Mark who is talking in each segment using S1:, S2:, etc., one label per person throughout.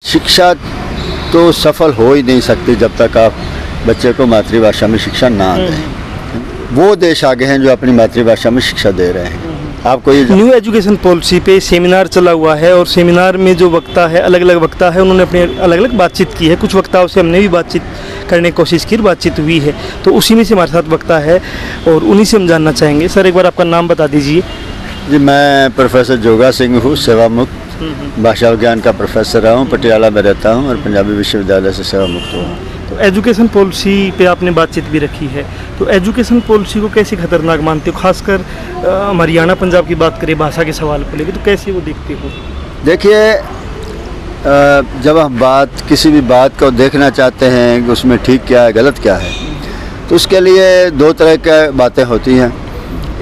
S1: शिक्षा तो सफल हो ही नहीं सकती जब तक आप बच्चे को मातृभाषा में शिक्षा ना दें। वो देश आगे हैं जो अपनी मातृभाषा में शिक्षा दे रहे हैं। आपको ये
S2: न्यू एजुकेशन पॉलिसी पे सेमिनार चला हुआ है और सेमिनार में जो वक्ता है, अलग अलग वक्ता है, उन्होंने अपने अलग अलग बातचीत की है। कुछ वक्ताओं से हमने भी बातचीत करने की कोशिश की, बातचीत हुई है, तो उसी में से हमारे साथ वक्ता है और उन्हीं से हम जानना चाहेंगे। सर, एक बार आपका नाम बता दीजिए।
S1: जी, मैं प्रोफेसर जोगा सिंह हूँ, सेवा मुक्त भाषा विज्ञान का प्रोफेसर रहा हूँ, पटियाला में रहता हूँ और पंजाबी विश्वविद्यालय से सेवा मुक्त हुआ।
S2: तो एजुकेशन पॉलिसी पे आपने बातचीत भी रखी है, तो एजुकेशन पॉलिसी को कैसे खतरनाक मानते हो? खासकर हरियाणा पंजाब की बात करें, भाषा के सवाल को लेकर, तो कैसे वो देखते हो?
S1: देखिए, जब हम किसी भी बात को देखना चाहते हैं कि उसमें ठीक क्या है, गलत क्या है, तो उसके लिए दो तरह की बातें होती हैं।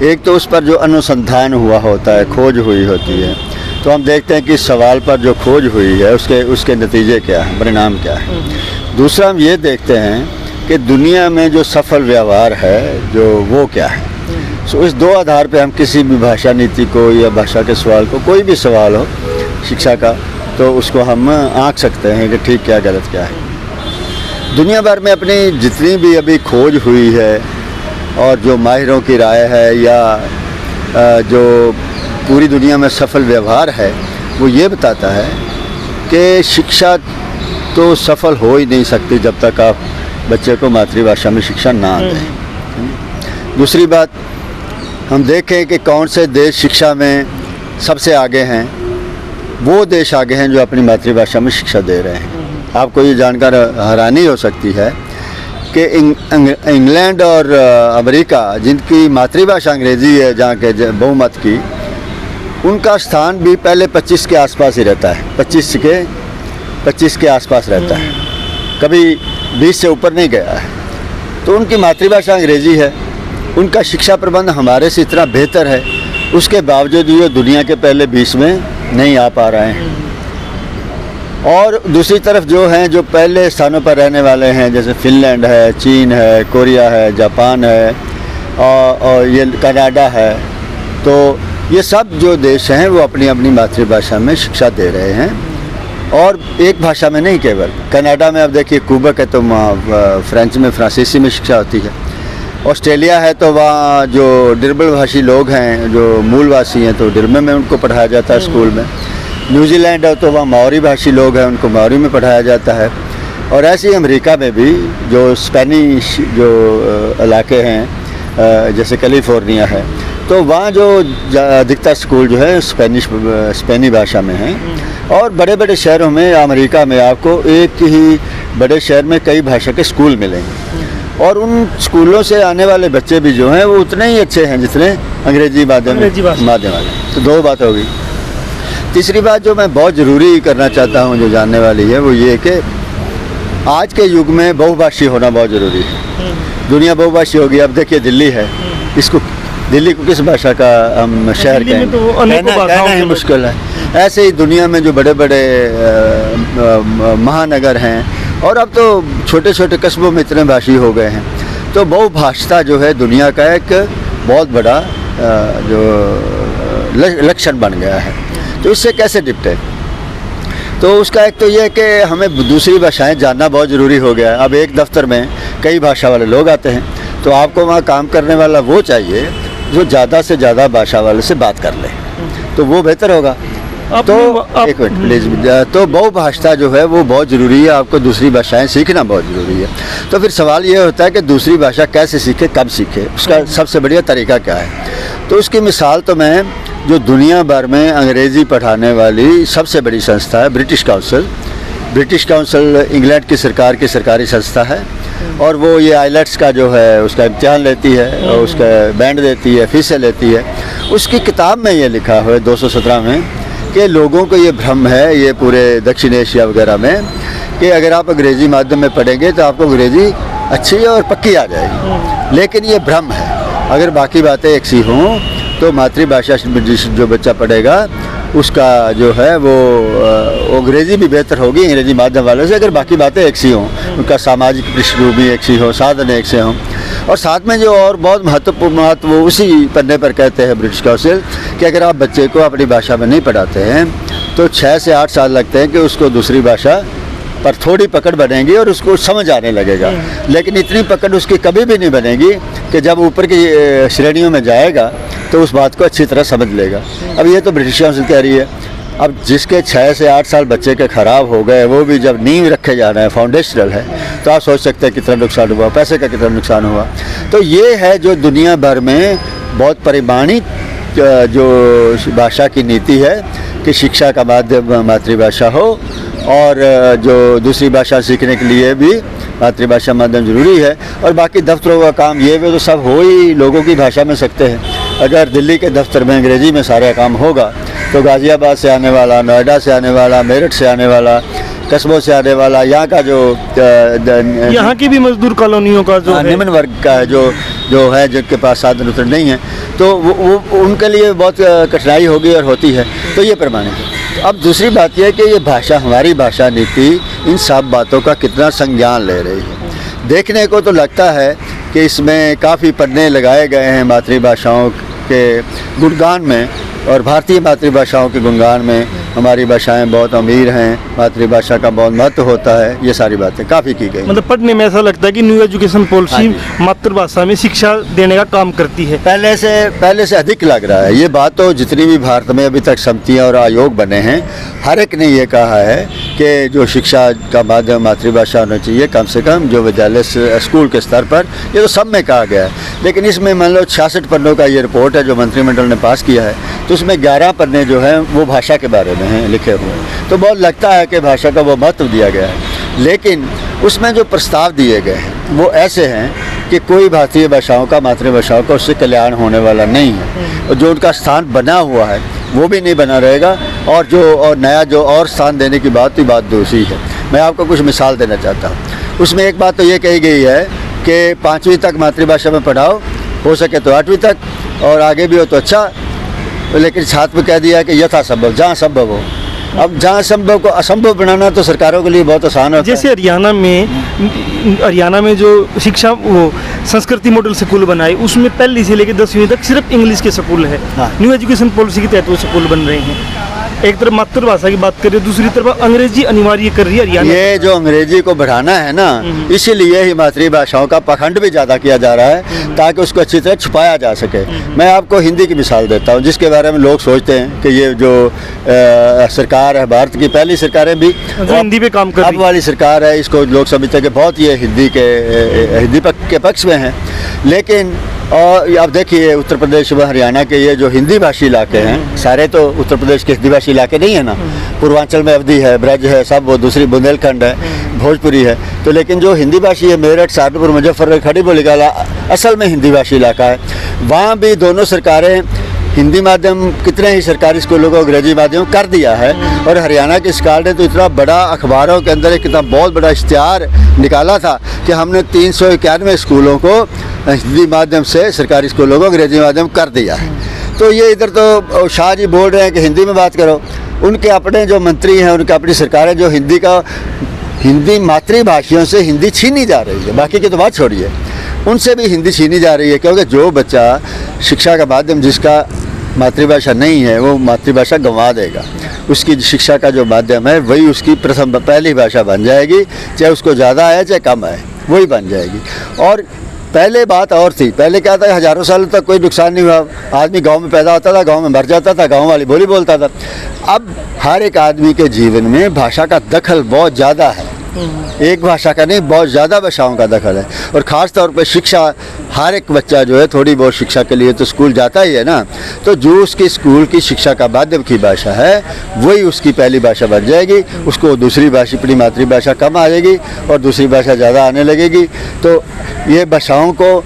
S1: एक तो उस पर जो अनुसंधान हुआ होता है, खोज हुई होती है, तो हम देखते हैं कि सवाल पर जो खोज हुई है उसके नतीजे क्या हैं, परिणाम क्या है। दूसरा हम ये देखते हैं कि दुनिया में जो सफल व्यवहार है जो वो क्या है। सो इस दो आधार पे हम किसी भी भाषा नीति को या भाषा के सवाल को, कोई भी सवाल हो शिक्षा का, तो उसको हम आंक सकते हैं कि ठीक क्या गलत क्या है। दुनिया भर में अपनी जितनी भी अभी खोज हुई है और जो माहिरों की राय है या जो पूरी दुनिया में सफल व्यवहार है, वो ये बताता है कि शिक्षा तो सफल हो ही नहीं सकती जब तक आप बच्चे को मातृभाषा में शिक्षा ना दें। दूसरी बात, हम देखें कि कौन से देश शिक्षा में सबसे आगे हैं। वो देश आगे हैं जो अपनी मातृभाषा में शिक्षा दे रहे हैं। आपको ये जानकर हैरानी हो सकती है कि इंग्लैंड और अमेरिका, जिनकी मातृभाषा अंग्रेज़ी है, जहाँ के बहुमत की, उनका स्थान भी पहले 25 के आसपास ही रहता है। 25 के आसपास रहता है, कभी 20 से ऊपर नहीं गया है। तो उनकी मातृभाषा अंग्रेज़ी है, उनका शिक्षा प्रबंध हमारे से इतना बेहतर है, उसके बावजूद ये दुनिया के पहले 20 में नहीं आ पा रहे हैं। और दूसरी तरफ जो हैं, जो पहले स्थानों पर रहने वाले हैं, जैसे फिनलैंड है, चीन है, कोरिया है, जापान है और ये कनाडा है, तो ये सब जो देश हैं वो अपनी अपनी मातृभाषा में शिक्षा दे रहे हैं। और एक भाषा में नहीं, केवल कनाडा में अब देखिए क्यूबेक है तो वहाँ फ्रेंच में, फ्रांसीसी में शिक्षा होती है। ऑस्ट्रेलिया है तो वहाँ जो डिरबल भाषी लोग हैं, जो मूलवासी हैं, तो डिरबे में उनको पढ़ाया जाता है स्कूल में। न्यूजीलैंड है तो वहाँ माओरी भाषी लोग हैं, उनको माओरी में पढ़ाया जाता है। और ऐसे ही अमेरिका में भी जो स्पेनिश जो इलाके हैं, जैसे कैलिफोर्निया है, तो वहाँ जो अधिकतर स्कूल जो है स्पेनी भाषा में हैं। और बड़े बड़े शहरों में, अमेरिका में आपको एक ही बड़े शहर में कई भाषा के स्कूल मिलेंगे। और उन स्कूलों से आने वाले बच्चे भी जो हैं वो उतने ही अच्छे हैं जितने अंग्रेजी माध्यम वाले। तो दो बात होगी। तीसरी बात जो मैं बहुत ज़रूरी करना चाहता हूँ, जो जानने वाली है, वो ये कि आज के युग में बहुभाषी होना बहुत ज़रूरी है। दुनिया बहुभाषी होगी। अब देखिए दिल्ली है, दिल्ली को किस भाषा का हम शहर कहेंगे?
S2: तो
S1: कहना ही मुश्किल है। ऐसे ही दुनिया में जो बड़े बड़े महानगर हैं, और अब तो छोटे छोटे कस्बों में इतने भाषी हो गए हैं, तो बहुभाषा जो है दुनिया का एक बहुत बड़ा जो लक्षण बन गया है। तो इससे कैसे निपटे? तो उसका एक तो ये है कि हमें दूसरी भाषाएं जानना बहुत ज़रूरी हो गया है। अब एक दफ्तर में कई भाषा वाले लोग आते हैं, तो आपको वहाँ काम करने वाला वो चाहिए जो ज़्यादा से ज़्यादा भाषा वाले से बात कर ले, तो वो बेहतर होगा। तो एक मिनट प्लीज़। तो बहुभाषा जो है वो बहुत ज़रूरी है, आपको दूसरी भाषाएं सीखना बहुत ज़रूरी है। तो फिर सवाल ये होता है कि दूसरी भाषा कैसे सीखे, कब सीखे, उसका सबसे बढ़िया तरीका क्या है? तो उसकी मिसाल तो मैं, जो दुनिया भर में अंग्रेज़ी पढ़ाने वाली सबसे बड़ी संस्था है ब्रिटिश काउंसिल इंग्लैंड की सरकार की सरकारी संस्था है। और वो ये आइलेट्स का जो है उसका इम्तिहान लेती है और उसका बैंड देती है, फीसें लेती है। उसकी किताब में ये लिखा हुआ है 217 में कि लोगों को ये भ्रम है, ये पूरे दक्षिण एशिया वगैरह में, कि अगर आप अंग्रेज़ी माध्यम में पढ़ेंगे तो आपको अंग्रेज़ी अच्छी और पक्की आ जाएगी। लेकिन ये भ्रम है। अगर बाकी बातें एक सी हों तो मातृभाषा जो बच्चा पढ़ेगा उसका जो है वो अंग्रेज़ी भी बेहतर होगी अंग्रेज़ी माध्यम वालों से, अगर बाकी बातें एक सी हों, उनका सामाजिक पृष्ठभूमि एक सी हो, साधन एक से हों। और साथ में जो और बहुत महत्व उसी पन्ने पर कहते हैं ब्रिटिश काउंसिल कि अगर आप बच्चे को अपनी भाषा में नहीं पढ़ाते हैं तो 6 से 8 साल लगते हैं कि उसको दूसरी भाषा पर थोड़ी पकड़ बनेगी और उसको समझ आने लगेगा। लेकिन इतनी पकड़ उसकी कभी भी नहीं बनेगी कि जब ऊपर की श्रेणियों में जाएगा तो उस बात को अच्छी तरह समझ लेगा। अब ये तो ब्रिटिश काउंसिल कह रही है। अब जिसके 6 से 8 साल बच्चे के ख़राब हो गए, वो भी जब नींव रखे जा रहे हैं, फाउंडेशनल है, तो आप सोच सकते हैं कितना नुकसान हुआ, पैसे का कितना नुकसान हुआ। तो ये है जो दुनिया भर में बहुत परिमाणिक जो भाषा की नीति है कि शिक्षा का माध्यम मातृभाषा हो, और जो दूसरी भाषा सीखने के लिए भी मातृभाषा माध्यम ज़रूरी है। और बाकी दफ्तरों का काम ये भी तो सब हो ही लोगों की भाषा में सकते हैं। अगर दिल्ली के दफ्तर में अंग्रेज़ी में सारा काम होगा तो गाज़ियाबाद से आने वाला, नोएडा से आने वाला, मेरठ से आने वाला, कस्बों से आने वाला, यहाँ का जो
S2: यहाँ की भी मजदूर कॉलोनियों का जो
S1: निम्न वर्ग का है, जो है जिनके पास साधन उतर नहीं है, तो वो उनके लिए बहुत कठिनाई होगी और होती है। तो ये प्रमाणित है। तो अब दूसरी बात यह है कि ये भाषा, हमारी भाषा नीति इन सब बातों का कितना संज्ञान ले रही है। देखने को तो लगता है कि इसमें काफ़ी पन्ने लगाए गए हैं मातृभाषाओं के गुणगान में, और भारतीय मातृभाषाओं के गुणगान में हमारी भाषाएं बहुत अमीर हैं, मातृभाषा का बहुत महत्व होता है। ये सारी बातें काफ़ी की गई।
S2: मतलब पढ़ने में ऐसा लगता है कि न्यू एजुकेशन पॉलिसी मातृभाषा में शिक्षा देने का काम करती है।
S1: पहले से अधिक लग रहा है। ये बात तो जितनी भी भारत में अभी तक समितियाँ और आयोग बने हैं, हर एक ने ये कहा है कि जो शिक्षा का माध्यम मातृभाषा होना चाहिए, कम से कम जो विद्यालय स्कूल के स्तर पर, ये तो सब में कहा गया है। लेकिन इसमें मान लो 66 पन्नों का ये रिपोर्ट है जो मंत्रिमंडल ने पास किया है, तो उसमें 11 पन्ने जो हैं वो भाषा के बारे में हैं लिखे हुए। तो बहुत लगता है कि भाषा का वो महत्व दिया गया है। लेकिन उसमें जो प्रस्ताव दिए गए हैं वो ऐसे हैं कि कोई भारतीय भाषाओं का, मातृभाषाओं का उससे कल्याण होने वाला नहीं है। और जो उनका स्थान बना हुआ है वो भी नहीं बना रहेगा, और नया जो और स्थान देने की बात दूसरी है। मैं आपको कुछ मिसाल देना चाहता हूँ। उसमें एक बात तो ये कही गई है कि 5वीं तक मातृभाषा में पढ़ाओ, हो सके तो 8वीं तक, और आगे भी हो तो अच्छा। लेकिन छात्र में कह दिया कि यथासंभव, जहाँ संभव हो। अब जहाँ संभव को असंभव बनाना तो सरकारों के लिए बहुत आसान होता है।
S2: जैसे हरियाणा में जो शिक्षा वो संस्कृति मॉडल स्कूल बनाए, उसमें पहली से लेकर 10वीं तक सिर्फ इंग्लिश के स्कूल है। न्यू एजुकेशन पॉलिसी के तहत वो स्कूल बन रहे हैं। एक तरफ मातृभाषा की बात कर रही है, दूसरी तरफ अंग्रेजी अनिवार्य कर रही है हरियाणा।
S1: ये जो अंग्रेजी को बढ़ाना है ना, इसीलिए ही मातृभाषाओं का पखंड भी ज़्यादा किया जा रहा है ताकि उसको अच्छी तरह छुपाया जा सके। मैं आपको हिंदी की मिसाल देता हूँ, जिसके बारे में लोग सोचते हैं कि ये जो सरकार है, भारत की पहली सरकारें भी
S2: हिंदी पे काम कर रही,
S1: अब वाली सरकार है, इसको लोग समझते हैं कि बहुत ये हिंदी के पक्ष में है। लेकिन और अब देखिए उत्तर प्रदेश व हरियाणा के ये जो हिंदी भाषी इलाके हैं, सारे तो उत्तर प्रदेश के हिंदी भाषी इलाके नहीं है ना। पूर्वांचल में अवधी है, ब्रज है, सब वो दूसरी बुंदेलखंड है, भोजपुरी है। तो लेकिन जो हिंदी भाषी है, मेरठ, सहारनपुर, मुजफ्फरनगर, खड़ी बोली का असल में हिंदी भाषी इलाका है। वहाँ भी दोनों सरकारें हिंदी माध्यम, कितने ही सरकारी स्कूलों को अंग्रेजी माध्यम कर दिया है। और हरियाणा की सरकार ने तो इतना बड़ा अखबारों के अंदर एक कितना बहुत बड़ा इश्तिहार निकाला था कि हमने 391 स्कूलों को हिंदी माध्यम से, सरकारी स्कूलों को अंग्रेजी माध्यम कर दिया है। तो ये इधर तो शाह जी बोल रहे हैं कि हिंदी में बात करो। उनके अपने जो मंत्री हैं, उनकी अपनी सरकारें जो हिंदी मातृभाषियों से हिंदी छीनी जा रही है। बाकी की तो बात छोड़िए, उनसे भी हिंदी छीनी जा रही है। क्योंकि जो बच्चा शिक्षा का माध्यम जिसका मातृभाषा नहीं है, वो मातृभाषा गंवा देगा। उसकी शिक्षा का जो माध्यम है वही उसकी पहली भाषा बन जाएगी, चाहे उसको ज़्यादा आए चाहे कम आए, वही बन जाएगी। और पहले बात और थी, पहले क्या था, हज़ारों सालों तक कोई नुकसान नहीं हुआ। आदमी गांव में पैदा होता था, गांव में मर जाता था, गांव वाली बोली बोलता था। अब हर एक आदमी के जीवन में भाषा का दखल बहुत ज़्यादा है। एक भाषा का नहीं, बहुत ज़्यादा भाषाओं का दखल है। और ख़ास तौर पर शिक्षा, हर एक बच्चा जो है थोड़ी बहुत शिक्षा के लिए तो स्कूल जाता ही है ना। तो जो उसकी स्कूल की शिक्षा का माध्यम की भाषा है वही उसकी पहली भाषा बन जाएगी। उसको दूसरी भाषा, अपनी मातृभाषा कम आ जाएगी और दूसरी भाषा ज़्यादा आने लगेगी। तो ये भाषाओं को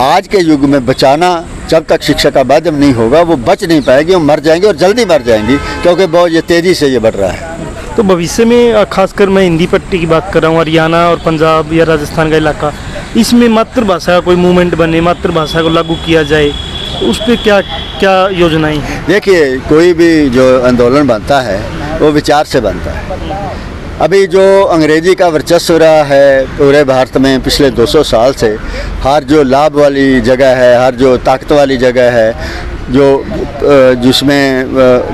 S1: आज के युग में बचाना, जब तक शिक्षा का माध्यम नहीं होगा वो बच नहीं पाएगी, वो मर जाएंगी और जल्दी मर जाएंगी, क्योंकि बहुत ये तेज़ी से ये बढ़ रहा है।
S2: तो भविष्य में खासकर मैं हिंदी पट्टी की बात कर रहा हूँ, हरियाणा और पंजाब या राजस्थान का इलाका, इसमें मातृभाषा का कोई मूवमेंट बने, मातृभाषा को लागू किया जाए, तो उस पर क्या क्या योजनाएं हैं?
S1: देखिए, कोई भी जो आंदोलन बनता है वो विचार से बनता है। अभी जो अंग्रेजी का वर्चस्व रहा है पूरे भारत में पिछले 200 साल से, हर जो लाभ वाली जगह है, हर जो ताकत वाली जगह है, जो जिसमें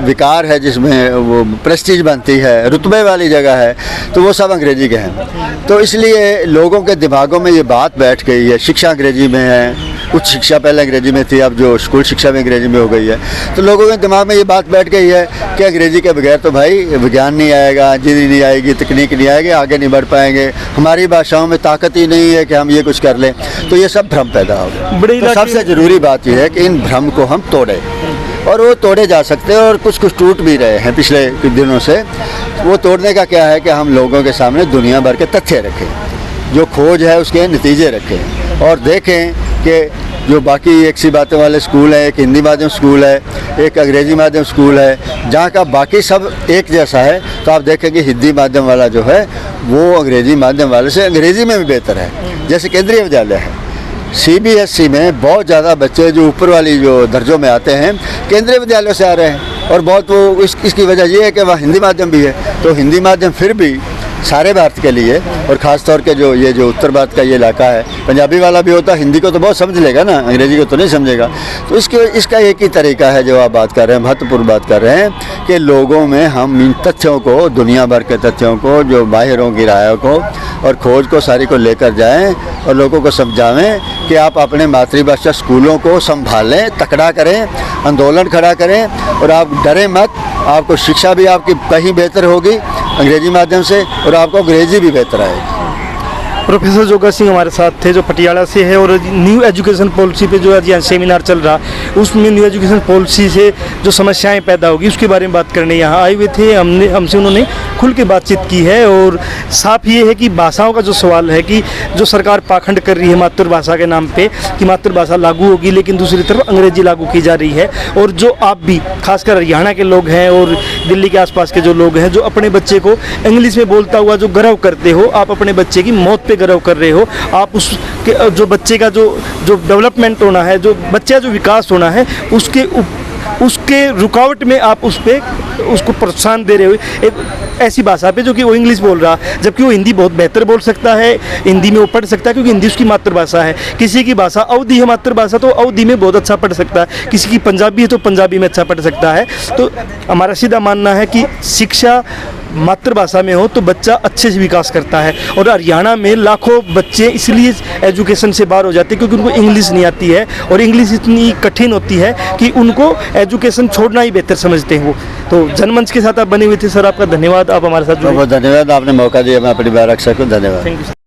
S1: विकार है, जिसमें वो प्रेस्टीज बनती है, रुतबे वाली जगह है, तो वो सब अंग्रेज़ी के हैं। तो इसलिए लोगों के दिमागों में ये बात बैठ गई है, शिक्षा अंग्रेज़ी में है, उच्च शिक्षा पहले अंग्रेज़ी में थी, अब जो स्कूल शिक्षा में अंग्रेज़ी में हो गई है। तो लोगों के दिमाग में ये बात बैठ गई है कि अंग्रेज़ी के बगैर तो भाई विज्ञान नहीं आएगा, इंजीनियरिंग नहीं आएगी, तकनीक नहीं आएगी, आगे नहीं बढ़ पाएंगे, हमारी भाषाओं में ताकत ही नहीं है कि हम ये कुछ कर लें। तो ये सब भ्रम पैदा हो गया। तो सबसे ज़रूरी बात यह है कि इन भ्रम को हम तोड़ें, और वो तोड़े जा सकते हैं, और कुछ कुछ टूट भी रहे हैं पिछले कुछ दिनों से। वो तोड़ने का क्या है कि हम लोगों के सामने दुनिया भर के तथ्य रखें, जो खोज है उसके नतीजे रखें, और देखें कि जो बाकी एक सी बातें वाले स्कूल हैं, एक हिंदी माध्यम स्कूल है, एक अंग्रेज़ी माध्यम स्कूल है, जहाँ का बाकी सब एक जैसा है, तो आप देखेंगे हिंदी माध्यम वाला जो है वो अंग्रेज़ी माध्यम वाले से अंग्रेज़ी में भी बेहतर है। जैसे केंद्रीय विद्यालय है, CBSE में बहुत ज़्यादा बच्चे जो ऊपर वाली जो दर्जों में आते हैं केंद्रीय विद्यालयों से आ रहे हैं, और बहुत वो इसकी वजह ये है कि वह हिंदी माध्यम भी है। तो हिंदी माध्यम फिर भी सारे भारत के लिए, और ख़ास तौर के जो ये जो उत्तर भारत का ये इलाका है, पंजाबी वाला भी होता है, हिंदी को तो बहुत समझ लेगा ना, अंग्रेज़ी को तो नहीं समझेगा। तो इसका एक ही तरीका है जो आप बात कर रहे हैं, महत्वपूर्ण बात कर रहे हैं, कि लोगों में हम इन तथ्यों को, दुनिया भर के तथ्यों को, जो माहिरों की रायों को और खोज को सारी को लेकर जाएं, और लोगों को समझावें कि आप अपने मातृभाषा स्कूलों को संभालें, तकड़ा करें, आंदोलन खड़ा करें, और आप डरें मत। आपको शिक्षा भी आपकी कहीं बेहतर होगी अंग्रेज़ी माध्यम से, और आपको अंग्रेज़ी भी बेहतर आएगी।
S2: प्रोफेसर जोगा सिंह हमारे साथ थे, जो पटियाला से है, और न्यू एजुकेशन पॉलिसी पे जो आज यहाँ सेमिनार चल रहा, उसमें न्यू एजुकेशन पॉलिसी से जो समस्याएं पैदा होगी उसके बारे में बात करने यहाँ आए हुए थे। हमसे उन्होंने खुल के बातचीत की है, और साफ ये है कि भाषाओं का जो सवाल है कि जो सरकार पाखंड कर रही है मातृभाषा के नाम पे कि मातृभाषा लागू होगी, लेकिन दूसरी तरफ अंग्रेजी लागू की जा रही है। और जो आप भी खासकर हरियाणा के लोग हैं और दिल्ली के आसपास के जो लोग हैं, जो अपने बच्चे को इंग्लिश में बोलता हुआ जो गर्व करते हो, आप अपने बच्चे की मौत पे गर्व कर रहे हो। आप उसके जो बच्चे का जो डेवलपमेंट होना है, जो बच्चे का जो विकास होना है, उसके रुकावट में आप उसको प्रोत्साहन दे रहे हो एक ऐसी भाषा पे जो कि वो इंग्लिश बोल रहा, जबकि वो हिंदी बहुत बेहतर बोल सकता है, हिंदी में वो पढ़ सकता है, क्योंकि हिंदी उसकी मातृभाषा है। किसी की भाषा अवधी है मातृभाषा, तो अवधी में बहुत अच्छा पढ़ सकता है। किसी की पंजाबी है तो पंजाबी में अच्छा पढ़ सकता है। तो हमारा सीधा मानना है कि शिक्षा मातृभाषा में हो तो बच्चा अच्छे से विकास करता है। और हरियाणा में लाखों बच्चे इसलिए एजुकेशन से बाहर हो जाते हैं क्योंकि उनको इंग्लिश नहीं आती है, और इंग्लिश इतनी कठिन होती है कि उनको एजुकेशन छोड़ना ही बेहतर समझते हैं वो। तो जनमंच के साथ आप बने हुए थे सर, आपका धन्यवाद। आप हमारे साथ
S1: बहुत धन्यवाद, आपने मौका दिया मैं अपनी बात रख सकूँ। धन्यवाद।
S2: Thank you.